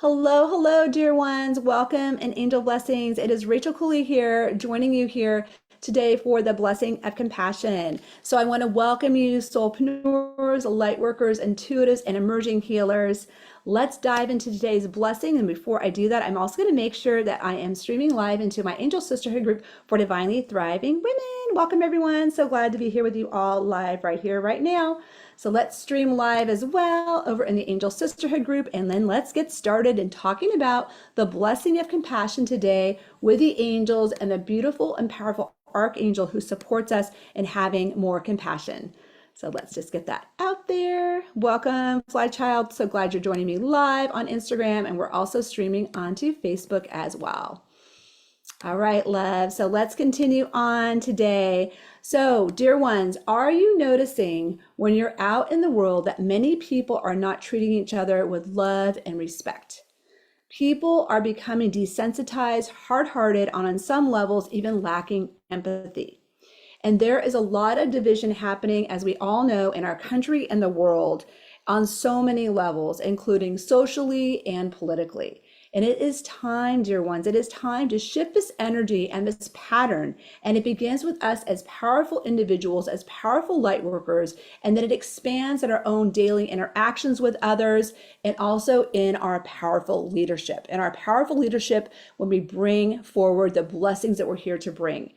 Hello, hello, dear ones. Welcome and angel blessings. It is Rachel Cooley here, joining you here today for the blessing of compassion. So I want to welcome you, soulpreneurs, light workers, intuitives, and emerging healers. Let's dive into today's blessing. And before I do that, I'm also going to make sure that I am streaming live into my Angel Sisterhood group for Divinely Thriving Women. Welcome, everyone. So glad to be here with you all live right here, right now. So let's stream live as well over in the Angel Sisterhood group, and then let's get started in talking about the blessing of compassion today with the angels and the beautiful and powerful Archangel who supports us in having more compassion. So let's just get that out there. Welcome, Fly Child. So glad you're joining me live on Instagram, and we're also streaming onto Facebook as well. All right, love. So let's continue on today. So, dear ones, are you noticing when you're out in the world that many people are not treating each other with love and respect? People are becoming desensitized, hard-hearted, and on some levels, even lacking empathy. And there is a lot of division happening, as we all know, in our country and the world on so many levels, including socially and politically. And it is time, dear ones, it is time to shift this energy and this pattern. And it begins with us as powerful individuals, as powerful light workers, and then it expands in our own daily interactions with others and also in our powerful leadership. And our powerful leadership when we bring forward the blessings that we're here to bring.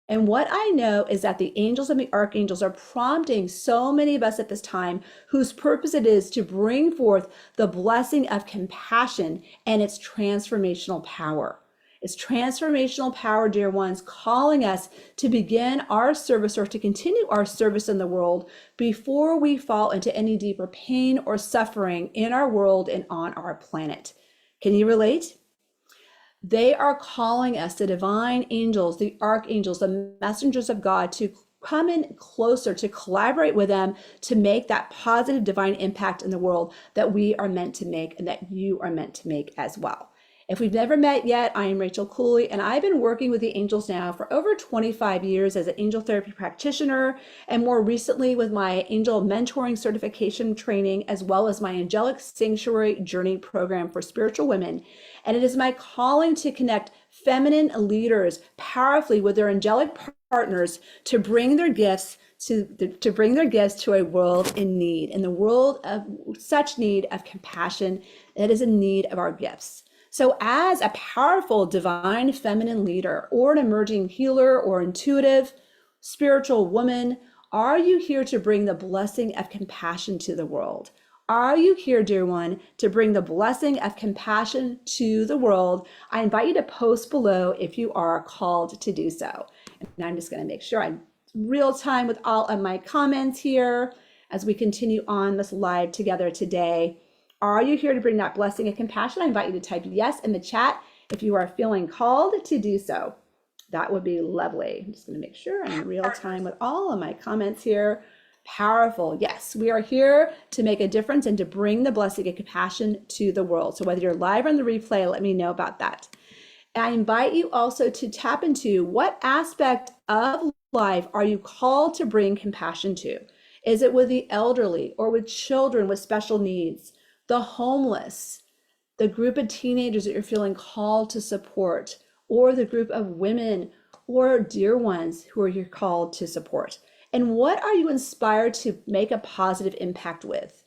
And what I know is that the angels and the archangels are prompting so many of us at this time whose purpose it is to bring forth the blessing of compassion and its transformational power. It's transformational power, dear ones, calling us to begin our service or to continue our service in the world before we fall into any deeper pain or suffering in our world and on our planet. Can you relate? They are calling us, the divine angels, the archangels, the messengers of God, to come in closer, to collaborate with them, to make that positive divine impact in the world that we are meant to make and that you are meant to make as well. If we've never met yet, I am Rachel Cooley, and I've been working with the angels now for over 25 years as an angel therapy practitioner, and more recently with my angel mentoring certification training, as well as my Angelic Sanctuary Journey program for spiritual women. And it is my calling to connect feminine leaders powerfully with their angelic partners to bring their gifts to a world in need, in the world of such need of compassion that is in need of our gifts. So as a powerful divine feminine leader or an emerging healer or intuitive spiritual woman, are you here to bring the blessing of compassion to the world? Are you here, dear one, to bring the blessing of compassion to the world? I invite you to post below if you are called to do so. And I'm just going to make sure I'm real time with all of my comments here as we continue on this live together today. Are you here to bring that blessing of compassion? I invite you to type yes in the chat if you are feeling called to do so. That would be lovely. I'm just going to make sure I'm in real time with all of my comments here. Powerful. Yes, we are here to make a difference and to bring the blessing of compassion to the world. So whether you're live or on the replay, let me know about that. And I invite you also to tap into what aspect of life are you called to bring compassion to? Is it with the elderly or with children with special needs? The homeless, the group of teenagers that you're feeling called to support, or the group of women or dear ones who are you're called to support. And what are you inspired to make a positive impact with?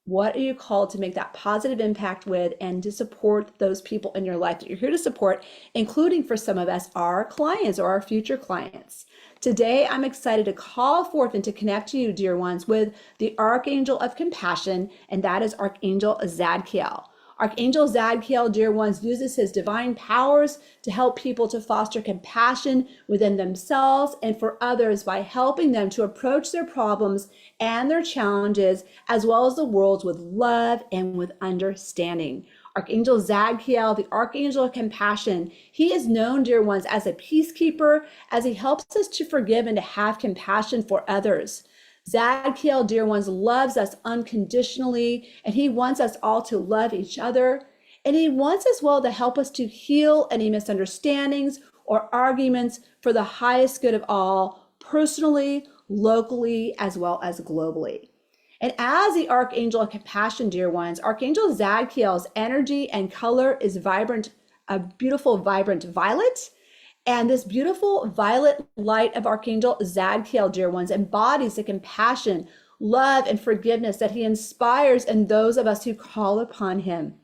What are you called to make that positive impact with and to support those people in your life that you're here to support, including for some of us, our clients or our future clients? Today, I'm excited to call forth and to connect you, dear ones, with the Archangel of Compassion, and that is Archangel Zadkiel. Archangel Zadkiel, dear ones, uses his divine powers to help people to foster compassion within themselves and for others by helping them to approach their problems and their challenges, as well as the world, with love and with understanding. Archangel Zadkiel, the Archangel of Compassion, he is known, dear ones, as a peacekeeper, as he helps us to forgive and to have compassion for others. Zadkiel, dear ones, loves us unconditionally, and he wants us all to love each other. And he wants as well to help us to heal any misunderstandings or arguments for the highest good of all, personally, locally, as well as globally. And as the Archangel of Compassion, dear ones, Archangel Zadkiel's energy and color is vibrant, a beautiful, vibrant violet. And this beautiful violet light of Archangel Zadkiel, dear ones, embodies the compassion, love, and forgiveness that he inspires in those of us who call upon him.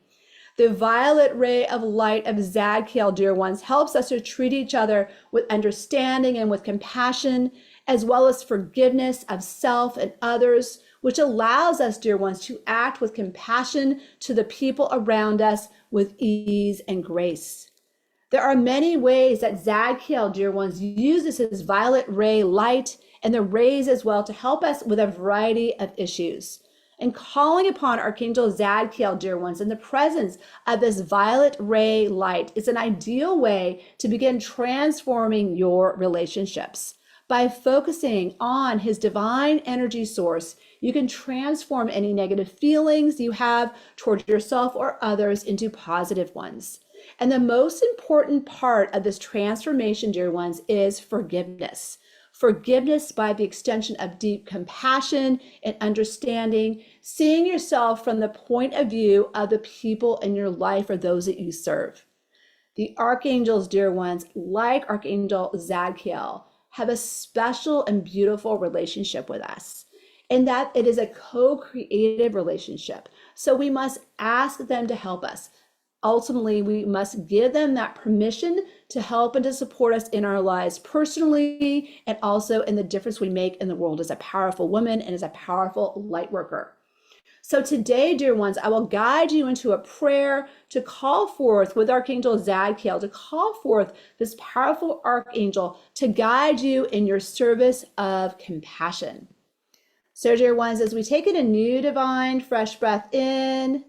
The violet ray of light of Zadkiel, dear ones, helps us to treat each other with understanding and with compassion, as well as forgiveness of self and others, which allows us, dear ones, to act with compassion to the people around us with ease and grace. There are many ways that Zadkiel, dear ones, uses his violet ray light and the rays as well to help us with a variety of issues. And calling upon Archangel Zadkiel, dear ones, in the presence of this violet ray light is an ideal way to begin transforming your relationships. By focusing on his divine energy source, you can transform any negative feelings you have towards yourself or others into positive ones. And the most important part of this transformation, dear ones, is forgiveness. Forgiveness by the extension of deep compassion and understanding, seeing yourself from the point of view of the people in your life or those that you serve. The archangels, dear ones, like Archangel Zadkiel, have a special and beautiful relationship with us, in that it is a co-creative relationship. So we must ask them to help us. Ultimately, we must give them that permission to help and to support us in our lives personally, and also in the difference we make in the world as a powerful woman and as a powerful light worker. So today, dear ones, I will guide you into a prayer to call forth with Archangel Zadkiel, to call forth this powerful archangel to guide you in your service of compassion. So, dear ones, as we take in a new divine fresh breath in,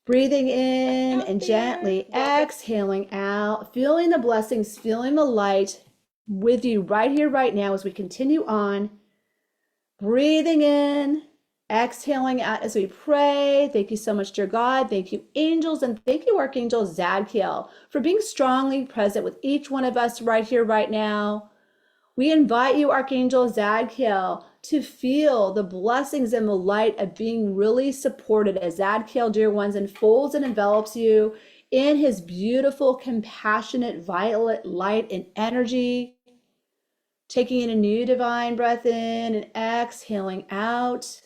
breathing in and gently exhaling out, feeling the blessings, feeling the light with you right here, right now, as we continue on. Breathing in, exhaling out as we pray. Thank you so much, dear God. Thank you, angels, and thank you, Archangel Zadkiel, for being strongly present with each one of us right here, right now. We invite you, Archangel Zadkiel, to feel the blessings and the light of being really supported as Zadkiel, dear ones, enfolds and envelops you in his beautiful, compassionate, violet light and energy. Taking in a new divine breath in and exhaling out.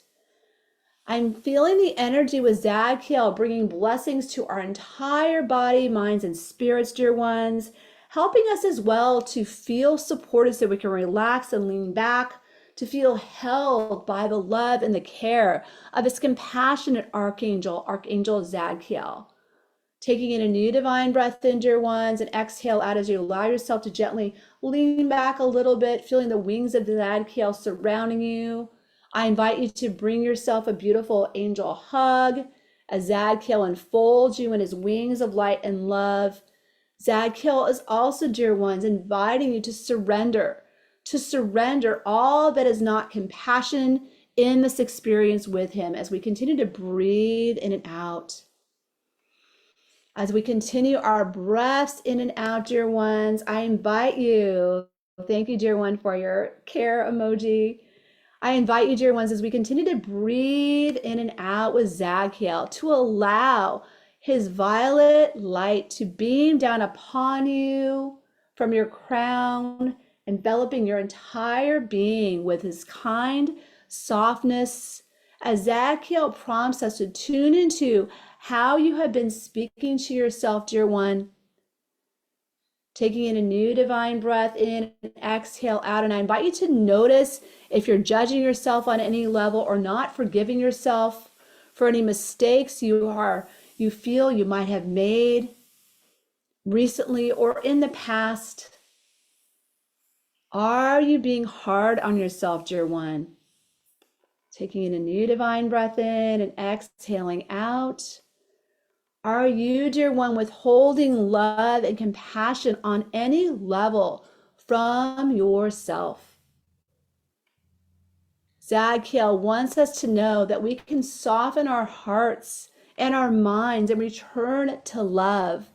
I'm feeling the energy with Zadkiel bringing blessings to our entire body, minds, and spirits, dear ones, helping us as well to feel supported so we can relax and lean back, to feel held by the love and the care of this compassionate archangel, Archangel Zadkiel. Taking in a new divine breath in, dear ones, and exhale out as you allow yourself to gently lean back a little bit, feeling the wings of the Zadkiel surrounding you. I invite you to bring yourself a beautiful angel hug as Zadkiel enfolds you in his wings of light and love. Zadkiel is also, dear ones, inviting you to surrender all that is not compassion in this experience with him as we continue to breathe in and out. As we continue our breaths in and out, dear ones, I invite you, thank you, dear one, for your care emoji. I invite you, dear ones, as we continue to breathe in and out with Zadkiel, to allow his violet light to beam down upon you from your crown, enveloping your entire being with his kind softness, as Zadkiel prompts us to tune into how you have been speaking to yourself, dear one. Taking in a new divine breath in and exhale out. And I invite you to notice if you're judging yourself on any level or not forgiving yourself for any mistakes you feel you might have made recently or in the past. Are you being hard on yourself, dear one? Taking in a new divine breath in and exhaling out. Are you, dear one, withholding love and compassion on any level from yourself? Zadkiel wants us to know that we can soften our hearts and our minds and return to love.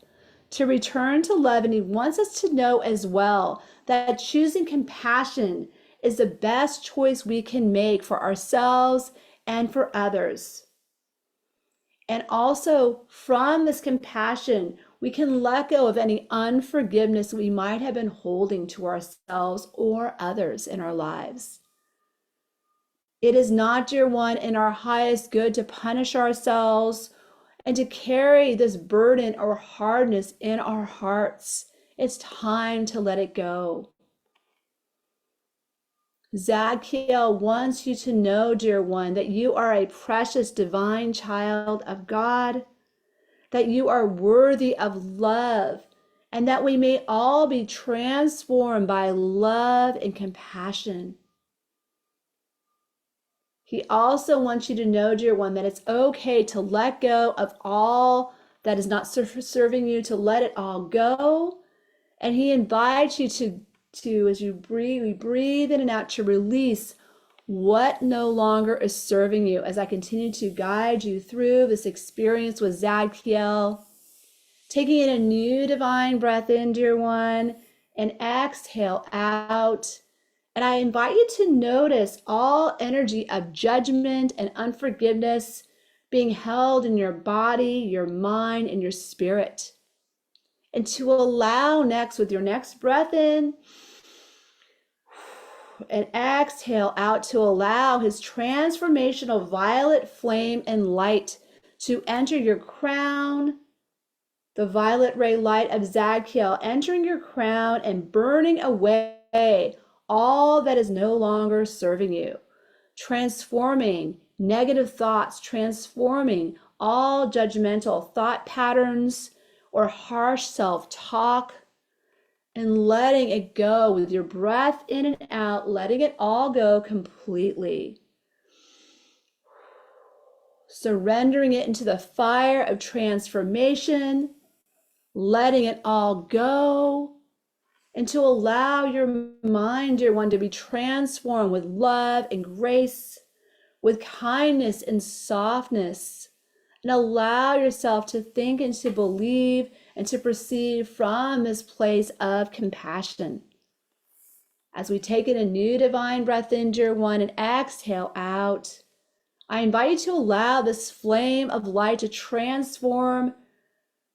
And he wants us to know as well that choosing compassion is the best choice we can make for ourselves and for others. And also from this compassion, we can let go of any unforgiveness we might have been holding to ourselves or others in our lives. It is not, dear one, in our highest good to punish ourselves and to carry this burden or hardness in our hearts. It's time to let it go. Zadkiel wants you to know, dear one, that you are a precious divine child of God, that you are worthy of love, and that we may all be transformed by love and compassion. He also wants you to know, dear one, that it's okay to let go of all that is not serving you, to let it all go. And he invites you to as you breathe in and out, to release what no longer is serving you. As I continue to guide you through this experience with Zadkiel, taking in a new divine breath in, dear one, and exhale out. And I invite you to notice all energy of judgment and unforgiveness being held in your body, your mind, and your spirit. And to allow next, with your next breath in and exhale out, to allow his transformational violet flame and light to enter your crown, the violet ray light of Zadkiel entering your crown and burning away all that is no longer serving you, transforming negative thoughts, transforming all judgmental thought patterns or harsh self-talk, and letting it go with your breath in and out, letting it all go completely. Surrendering it into the fire of transformation, letting it all go, and to allow your mind, dear one, to be transformed with love and grace, with kindness and softness, and allow yourself to think and to believe and to perceive from this place of compassion. As we take in a new divine breath in, dear one, and exhale out, I invite you to allow this flame of light to transform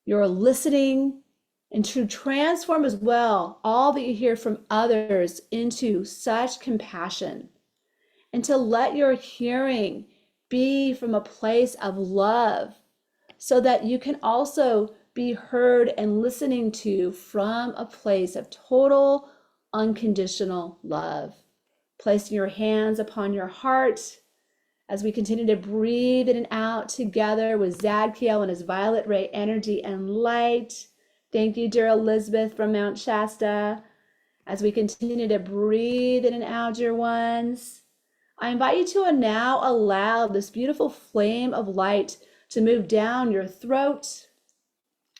your listening and to transform as well all that you hear from others into such compassion, and to let your hearing be from a place of love, so that you can also be heard and listening to from a place of total unconditional love. Placing your hands upon your heart as we continue to breathe in and out together with Zadkiel and his violet ray energy and light. Thank you, dear Elizabeth from Mount Shasta. As we continue to breathe in and out, dear ones, I invite you to now allow this beautiful flame of light to move down your throat,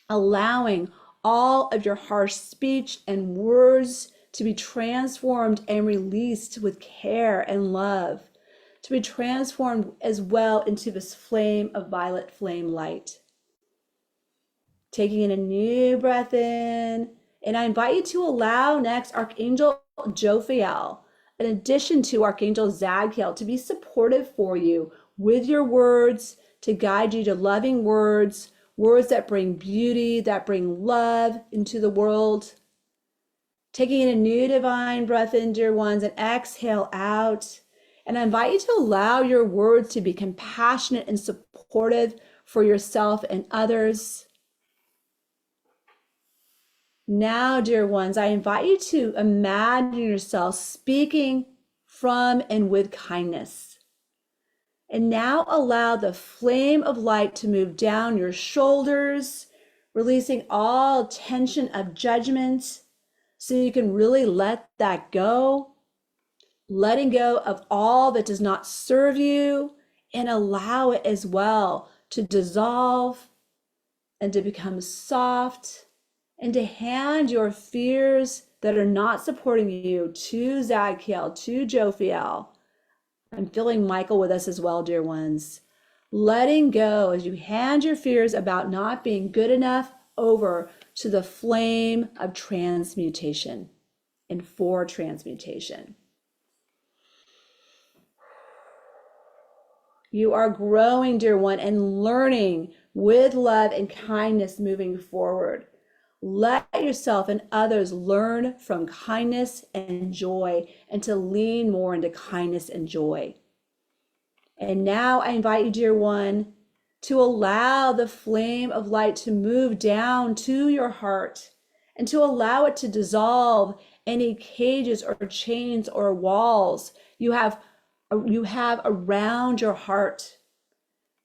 allowing all of your harsh speech and words to be transformed and released with care and love, to be transformed as well into this flame of violet flame light. Taking in a new breath in, and I invite you to allow next Archangel Jophiel, in addition to Archangel Zadkiel, to be supportive for you with your words, to guide you to loving words, words that bring beauty, that bring love into the world. Taking in a new divine breath in, dear ones, and exhale out. And I invite you to allow your words to be compassionate and supportive for yourself and others. Now, dear ones, I invite you to imagine yourself speaking from and with kindness. And now allow the flame of light to move down your shoulders, releasing all tension of judgment, so you can really let that go, letting go of all that does not serve you, and allow it as well to dissolve and to become soft, and to hand your fears that are not supporting you to Zadkiel, to Jophiel. I'm feeling Michael with us as well, dear ones. Letting go as you hand your fears about not being good enough over to the flame of transmutation and for transmutation. You are growing, dear one, and learning with love and kindness moving forward. Let yourself and others learn from kindness and joy and to lean more into kindness and joy. And now I invite you, dear one, to allow the flame of light to move down to your heart and to allow it to dissolve any cages or chains or walls you have around your heart,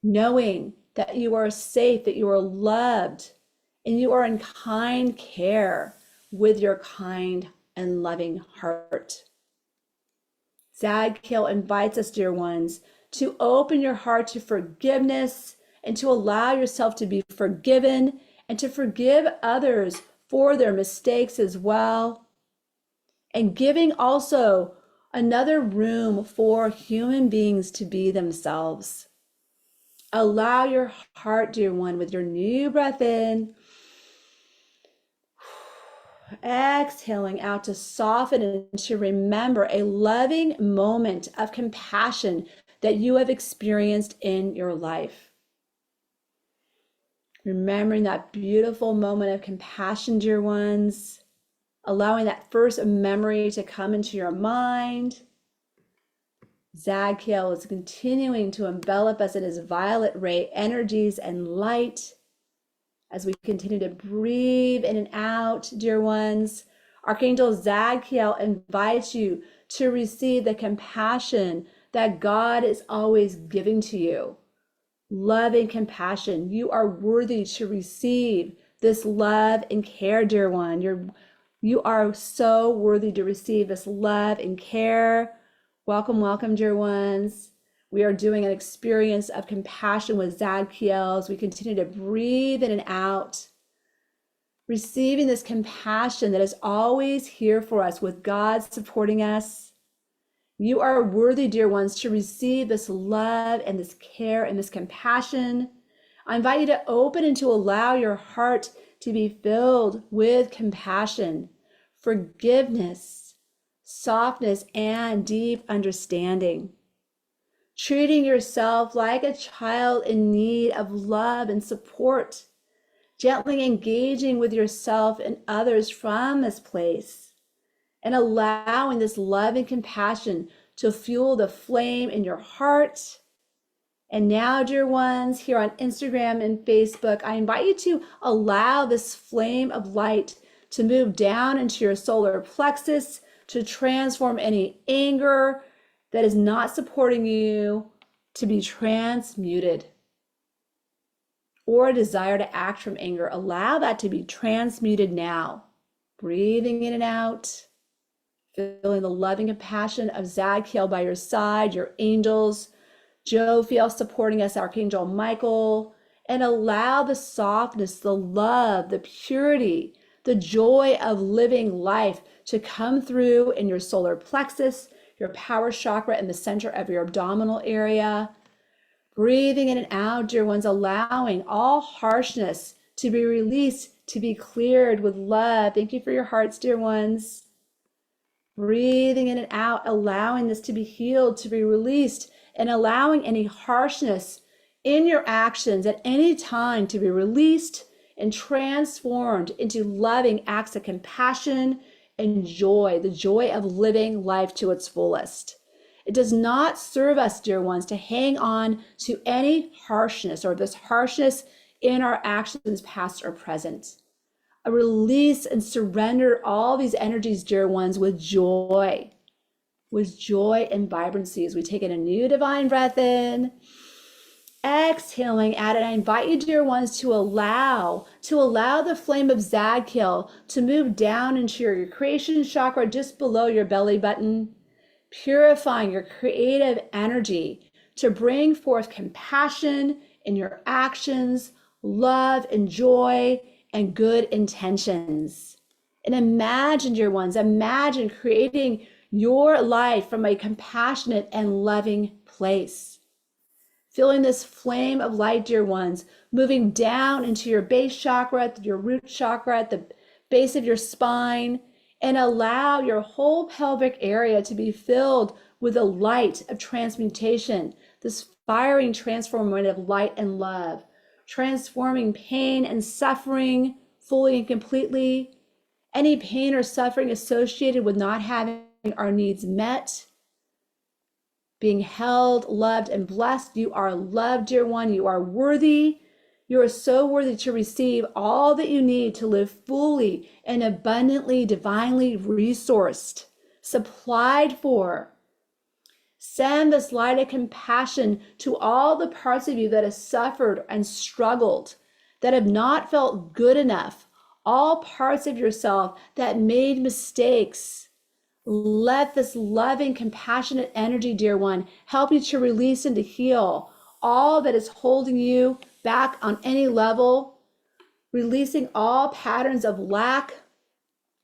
knowing that you are safe, that you are loved, and you are in kind care with your kind and loving heart. Zadkiel invites us, dear ones, to open your heart to forgiveness and to allow yourself to be forgiven and to forgive others for their mistakes as well. And giving also another room for human beings to be themselves. Allow your heart, dear one, with your new breath in, exhaling out, to soften and to remember a loving moment of compassion that you have experienced in your life. Remembering that beautiful moment of compassion, dear ones, allowing that first memory to come into your mind. Zadkiel is continuing to envelop us in his violet ray energies and light as we continue to breathe in and out, dear ones. Archangel Zadkiel invites you to receive the compassion that God is always giving to you. Loving compassion. You are worthy to receive this love and care, dear one. You are so worthy to receive this love and care. Welcome, welcome, dear ones. We are doing an experience of compassion with Zadkiel as we continue to breathe in and out, receiving this compassion that is always here for us with God supporting us. You are worthy, dear ones, to receive this love and this care and this compassion. I invite you to open and to allow your heart to be filled with compassion, forgiveness, softness, and deep understanding. Treating yourself like a child in need of love and support, gently engaging with yourself and others from this place, and allowing this love and compassion to fuel the flame in your heart. And now, dear ones, here on Instagram and Facebook, I invite you to allow this flame of light to move down into your solar plexus to transform any anger that is not supporting you to be transmuted, or a desire to act from anger. Allow that to be transmuted now. Breathing in and out, feeling the loving compassion of Zadkiel by your side, your angels, Jophiel supporting us, Archangel Michael, and allow the softness, the love, the purity, the joy of living life to come through in your solar plexus, your power chakra in the center of your abdominal area. Breathing in and out, dear ones, allowing all harshness to be released, to be cleared with love. Thank you for your hearts, dear ones. Breathing in and out, allowing this to be healed, to be released, and allowing any harshness in your actions at any time to be released and transformed into loving acts of compassion and joy, the joy of living life to its fullest. It does not serve us, dear ones, to hang on to any harshness or this harshness in our actions, past or present. A release and surrender all these energies, dear ones, with joy and vibrancy as we take in a new divine breath in, exhaling out. And I invite you, dear ones, to allow the flame of Zadkiel to move down into your creation chakra just below your belly button, purifying your creative energy to bring forth compassion in your actions, love and joy, and good intentions. And imagine, dear ones, imagine creating your life from a compassionate and loving place. Feeling this flame of light, dear ones, moving down into your base chakra, your root chakra, at the base of your spine, and allow your whole pelvic area to be filled with the light of transmutation, this inspiring transformative light and love, transforming pain and suffering fully and completely. Any pain or suffering associated with not having our needs met, being held, loved, and blessed. You are loved, dear one. You are worthy. You are so worthy to receive all that you need to live fully and abundantly, divinely resourced, supplied for. Send this light of compassion to all the parts of you that have suffered and struggled, that have not felt good enough, all parts of yourself that made mistakes. Let this loving, compassionate energy, dear one, help you to release and to heal all that is holding you back on any level, releasing all patterns of lack.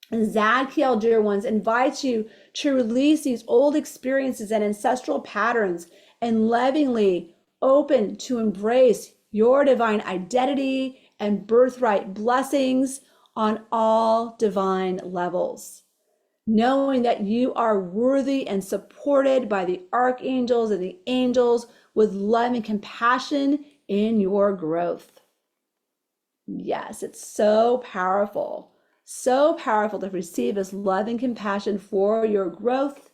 And Zadkiel, dear ones, invites you to release these old experiences and ancestral patterns and lovingly open to embrace your divine identity and birthright blessings on all divine levels, knowing that you are worthy and supported by the archangels and the angels with love and compassion in your growth. Yes, it's so powerful to receive this love and compassion for your growth.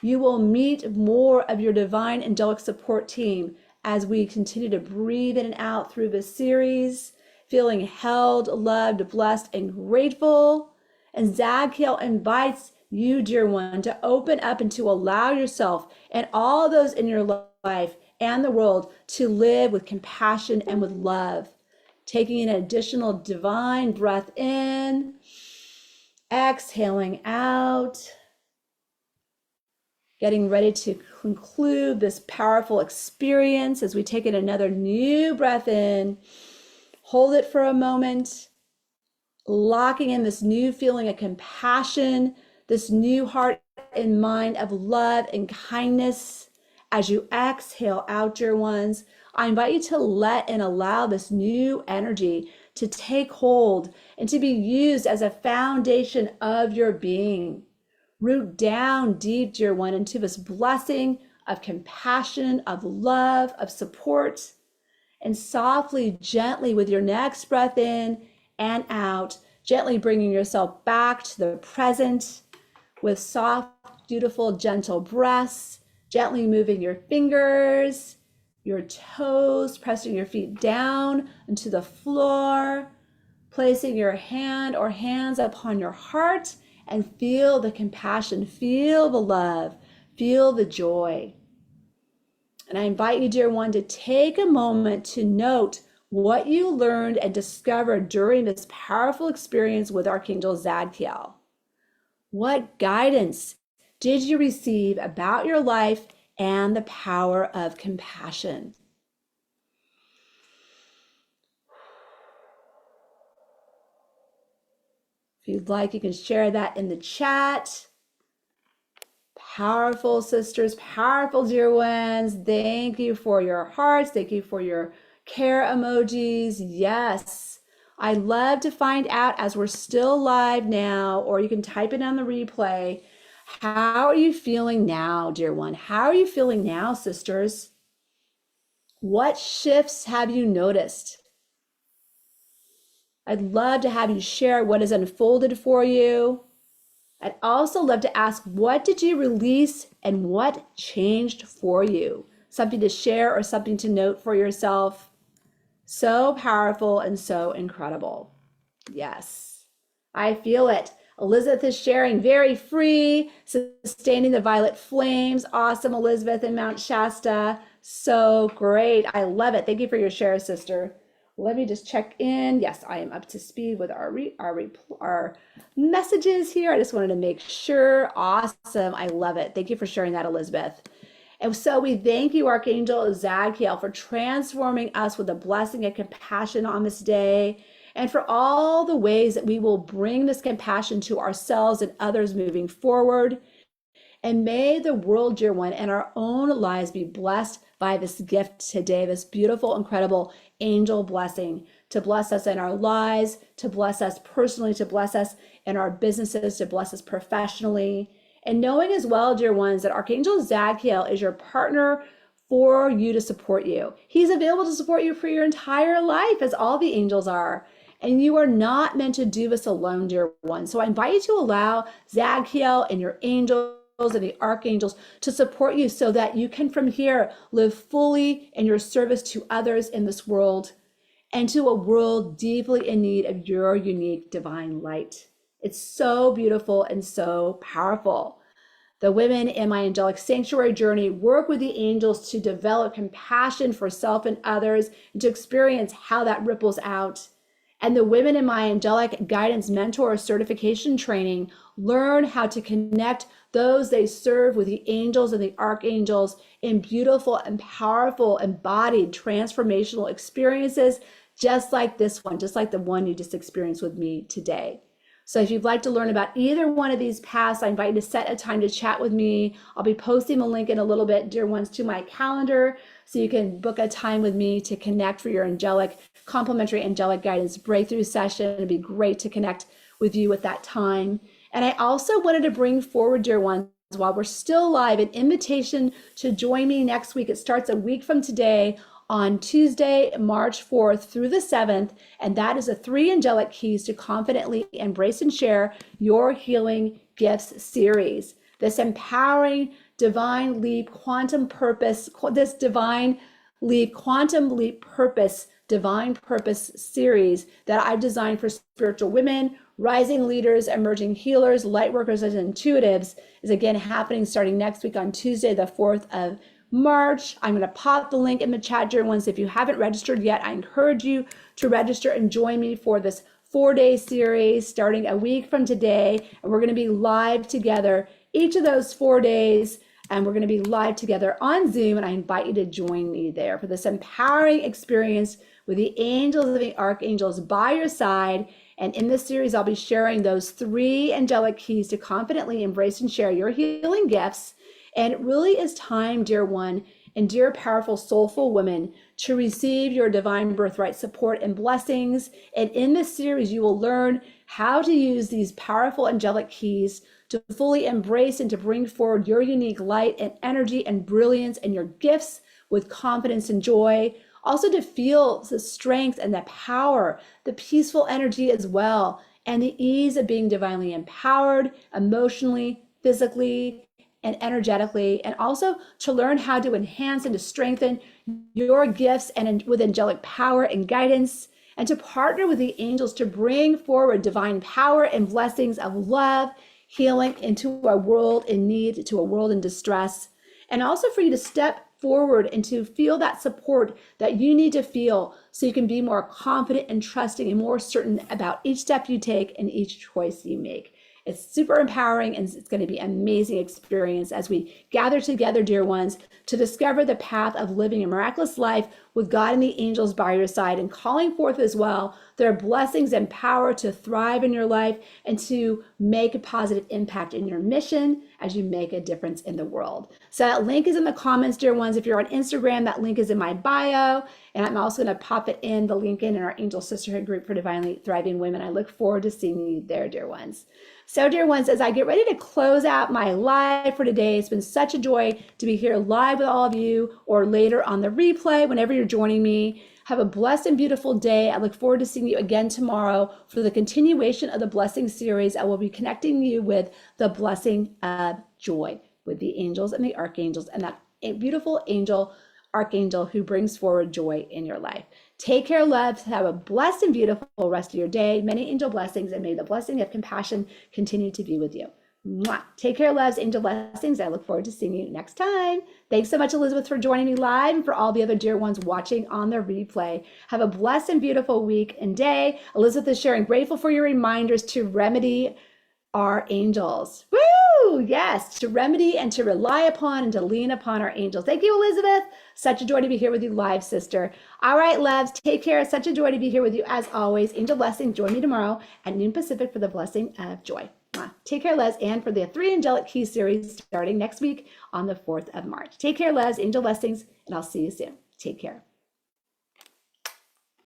You will meet more of your divine angelic support team as we continue to breathe in and out through this series, feeling held, loved, blessed, and grateful. And Zadkiel invites you, dear one, to open up and to allow yourself and all those in your life and the world to live with compassion and with love. Taking an additional divine breath in, exhaling out, getting ready to conclude this powerful experience as we take in another new breath in. Hold it for a moment, locking in this new feeling of compassion, this new heart and mind of love and kindness. As you exhale out, dear ones, I invite you to let and allow this new energy to take hold and to be used as a foundation of your being. Root down deep, dear one, into this blessing of compassion, of love, of support, and softly, gently, with your next breath in and out, gently bringing yourself back to the present with soft, beautiful, gentle breaths, gently moving your fingers, your toes, pressing your feet down into the floor, placing your hand or hands upon your heart, and feel the compassion, feel the love, feel the joy. And I invite you, dear one, to take a moment to note what you learned and discovered during this powerful experience with Archangel Zadkiel. What guidance did you receive about your life and the power of compassion? If you'd like, you can share that in the chat. Powerful sisters, powerful dear ones. Thank you for your hearts. Thank you for your care emojis. Yes. I'd love to find out as we're still live now, or you can type it on the replay. How are you feeling now, dear one? How are you feeling now, sisters? What shifts have you noticed? I'd love to have you share what has unfolded for you. I'd also love to ask, what did you release and what changed for you? Something to share or something to note for yourself. So powerful and so incredible. Yes, I feel it. Elizabeth is sharing, very free, sustaining the violet flames. Awesome, Elizabeth in Mount Shasta. So great. I love it. Thank you for your share, sister. Let me just check in. Yes, I am up to speed with our messages here. I just wanted to make sure. Awesome. I love it. Thank you for sharing that, Elizabeth. And so we thank you, Archangel Zadkiel, for transforming us with a blessing and compassion on this day, and for all the ways that we will bring this compassion to ourselves and others moving forward. And may the world, dear one, and our own lives be blessed by this gift today, this beautiful, incredible angel blessing, to bless us in our lives, to bless us personally, to bless us in our businesses, to bless us professionally. And knowing as well, dear ones, that Archangel Zadkiel is your partner for you to support you. He's available to support you for your entire life, as all the angels are. And you are not meant to do this alone, dear one. So I invite you to allow Zadkiel and your angels and the archangels to support you so that you can from here live fully in your service to others in this world and to a world deeply in need of your unique divine light. It's so beautiful and so powerful. The women in my angelic sanctuary journey work with the angels to develop compassion for self and others and to experience how that ripples out. And the women in my angelic guidance mentor certification training learn how to connect those they serve with the angels and the archangels in beautiful and powerful embodied transformational experiences, just like this one, just like the one you just experienced with me today. So if you'd like to learn about either one of these paths, I invite you to set a time to chat with me. I'll be posting the link in a little bit, dear ones, to my calendar, so you can book a time with me to connect for your angelic, complimentary angelic guidance breakthrough session. It'd be great to connect with you at that time. And I also wanted to bring forward, dear ones, while we're still live, an invitation to join me next week. It starts a week from today on Tuesday, March 4th through the 7th, and that is the 3 angelic keys to confidently embrace and share your healing gifts series. This empowering divine leap quantum purpose, this divine leap quantum leap purpose, divine purpose series that I've designed for spiritual women, rising leaders, emerging healers, light workers, and intuitives is again happening starting next week on Tuesday, the 4th of March. I'm going to pop the link in the chat, dear ones. If you haven't registered yet, I encourage you to register and join me for this 4-day series starting a week from today. And we're going to be live together each of those 4 days. And we're going to be live together on Zoom. And I invite you to join me there for this empowering experience with the angels and the archangels by your side. And in this series, I'll be sharing those 3 angelic keys to confidently embrace and share your healing gifts. And it really is time, dear one, and dear powerful, soulful women, to receive your divine birthright support and blessings. And in this series, you will learn how to use these powerful angelic keys to fully embrace and to bring forward your unique light and energy and brilliance and your gifts with confidence and joy. Also to feel the strength and the power, the peaceful energy as well, and the ease of being divinely empowered emotionally, physically, and energetically, and also to learn how to enhance and to strengthen your gifts and with angelic power and guidance, and to partner with the angels to bring forward divine power and blessings of love, healing into a world in need, to a world in distress, and also for you to step forward and to feel that support that you need to feel so you can be more confident and trusting and more certain about each step you take and each choice you make. It's super empowering, and it's going to be an amazing experience as we gather together, dear ones, to discover the path of living a miraculous life with God and the angels by your side, and calling forth as well their blessings and power to thrive in your life and to make a positive impact in your mission as you make a difference in the world. So that link is in the comments, dear ones. If you're on Instagram, that link is in my bio, and I'm also going to pop it in the link in our Angel Sisterhood group for Divinely Thriving Women. I look forward to seeing you there, dear ones. So, dear ones, as I get ready to close out my live for today, it's been such a joy to be here live with all of you, or later on the replay, whenever you're joining me. Have a blessed and beautiful day. I look forward to seeing you again tomorrow for the continuation of the blessing series. I will be connecting you with the blessing of joy with the angels and the archangels, and that beautiful angel, archangel who brings forward joy in your life. Take care, loves. Have a blessed and beautiful rest of your day. Many angel blessings, and may the blessing of compassion continue to be with you. Mwah. Take care, loves. Angel blessings. I look forward to seeing you next time. Thanks so much, Elizabeth, for joining me live, and for all the other dear ones watching on the replay. Have a blessed and beautiful week and day. Elizabeth is sharing, grateful for your reminders to remedy our angels. Woo! Yes, to remedy and to rely upon and to lean upon our angels. Thank you, Elizabeth. Such a joy to be here with you live, sister. All right, loves, take care. Such a joy to be here with you as always. Angel blessings. Join me tomorrow at noon Pacific for the blessing of joy. Take care, Les, and for the 3 Angelic Keys series starting next week on the 4th of March. Take care, Les, angel blessings, and I'll see you soon. Take care.